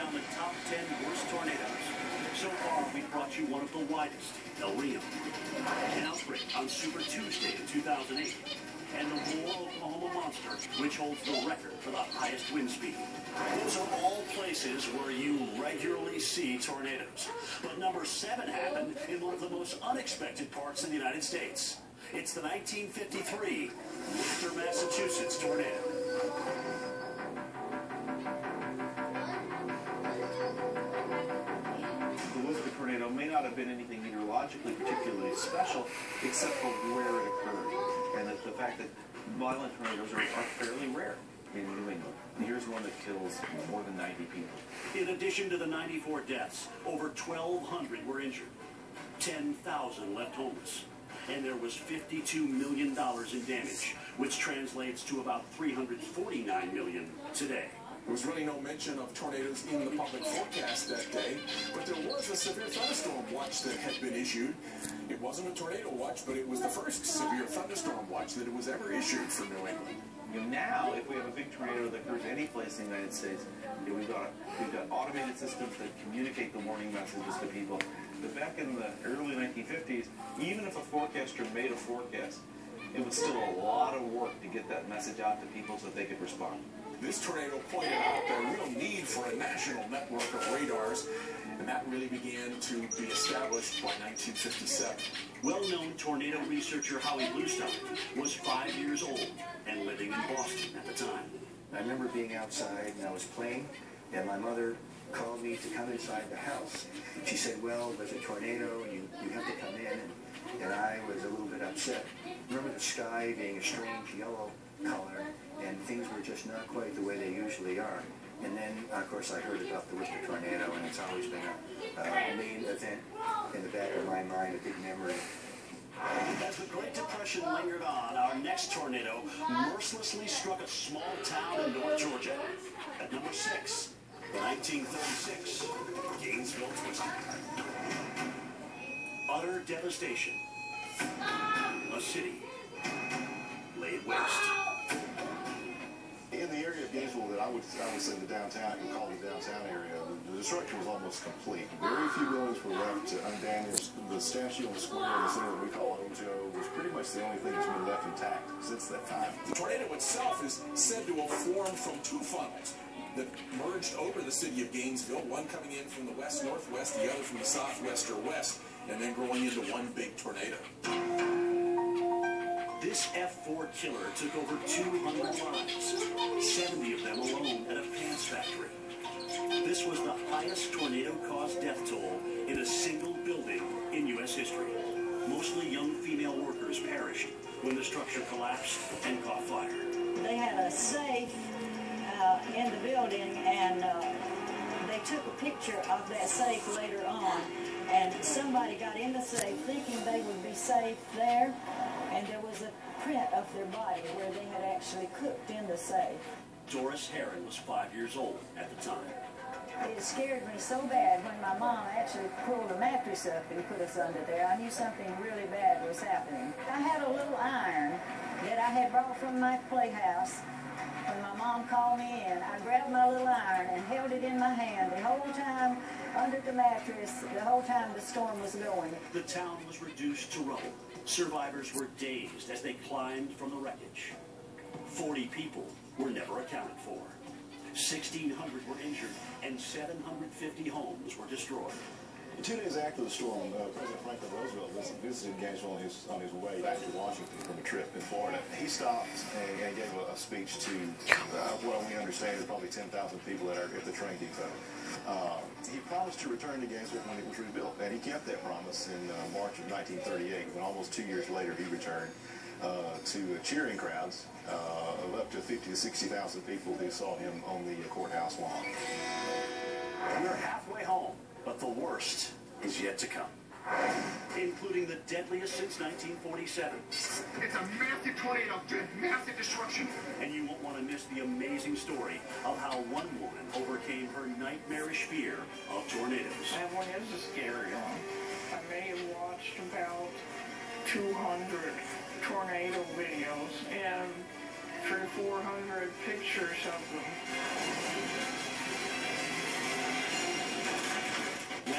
down the top 10 worst tornadoes. So far, we've brought you one of the widest, El Reno, an Outbreak on Super Tuesday in 2008, and the War Oklahoma Monster, which holds the record for the highest wind speed. Those are all places where you regularly see tornadoes. But number 7 happened in one of the most unexpected parts in the United States. It's the 1953 Worcester, Massachusetts tornado. The Worcester tornado may not have been anything meteorologically particularly special, except for where it occurred, and the fact that violent tornadoes are fairly rare in New England. And here's one that kills more than 90 people. In addition to the 94 deaths, over 1,200 were injured. 10,000 left homeless. And there was $52 million in damage, which translates to about $349 million today. There was really no mention of tornadoes in the public forecast that day, but there was a severe thunderstorm watch that had been issued. It wasn't a tornado watch, but it was the first severe thunderstorm watch that it was ever issued for New England. Now, if we have a big tornado that occurs any place in the United States, we've got automated systems that communicate the warning messages to people. But back in the early 1950s, even if a forecaster made a forecast, it was still a lot of work to get that message out to people so that they could respond. This tornado pointed out the real need for a national network of radars, and that really began to be established by 1957. Well-known tornado researcher Howie Bluestone was 5 years old and living in Boston at the time. I remember being outside and I was playing, and my mother called me to come inside the house. She said, well, there's a tornado and you have to come in, and I was a little bit upset. I remember the sky being a strange yellow color, and things were just not quite the way they usually are. And then, of course, I heard about the Worcester tornado, and it's always been a main event in the back of my mind, a big memory. As the Great Depression lingered on, our next tornado mercilessly struck a small town in North Georgia. At number 6, the 1936 Gainesville Twister. Utter devastation. A city laid waste. In the area of Gainesville that I would say the downtown, you call the downtown area, the destruction was almost complete. Very few buildings were left undamaged. The statue on the square in the center that we call Ojo was pretty much the only thing that's been left intact since that time. The tornado itself is said to have formed from 2 funnels that merged over the city of Gainesville, one coming in from the west-northwest, the other from the southwest or west, and then growing into one big tornado. This F4 killer took over 200 lives, 70 of them alone at a pants factory. This was the highest tornado-caused death toll in a single building in U.S. history. Mostly young female workers perished when the structure collapsed and caught fire. They had a safe in the building, and they took a picture of that safe later on, and somebody got in the safe thinking they would be safe there, and there was a print of their body where they had actually cooked in the safe. Doris Heron was 5 years old at the time. It scared me so bad when my mom actually pulled a mattress up and put us under there. I knew something really bad was happening. I had a little iron that I had brought from my playhouse. When my mom called me in, I grabbed my little iron and held it in my hand the whole time under the mattress, the whole time the storm was going. The town was reduced to rubble. Survivors were dazed as they climbed from the wreckage. 40 people were never accounted for. 1,600 were injured, and 750 homes were destroyed. 2 days after the storm, President Franklin Roosevelt visited Gainesville on his way back to Washington from a trip in Florida. He stopped and gave a speech to what we understand is probably 10,000 people that are at the train depot. He promised to return to Gainesville when it was rebuilt, and he kept that promise in March of 1938, when almost 2 years later he returned to cheering crowds of up to 50,000 to 60,000 people who saw him on the courthouse lawn. We're halfway home, but the worst is yet to come, including the deadliest since 1947. It's a massive tornado, massive destruction. And you won't want to miss the amazing story of how one woman overcame her nightmarish fear of tornadoes. That one is a scary one. I may have watched about 200 tornado videos and 300 or 400 pictures of them.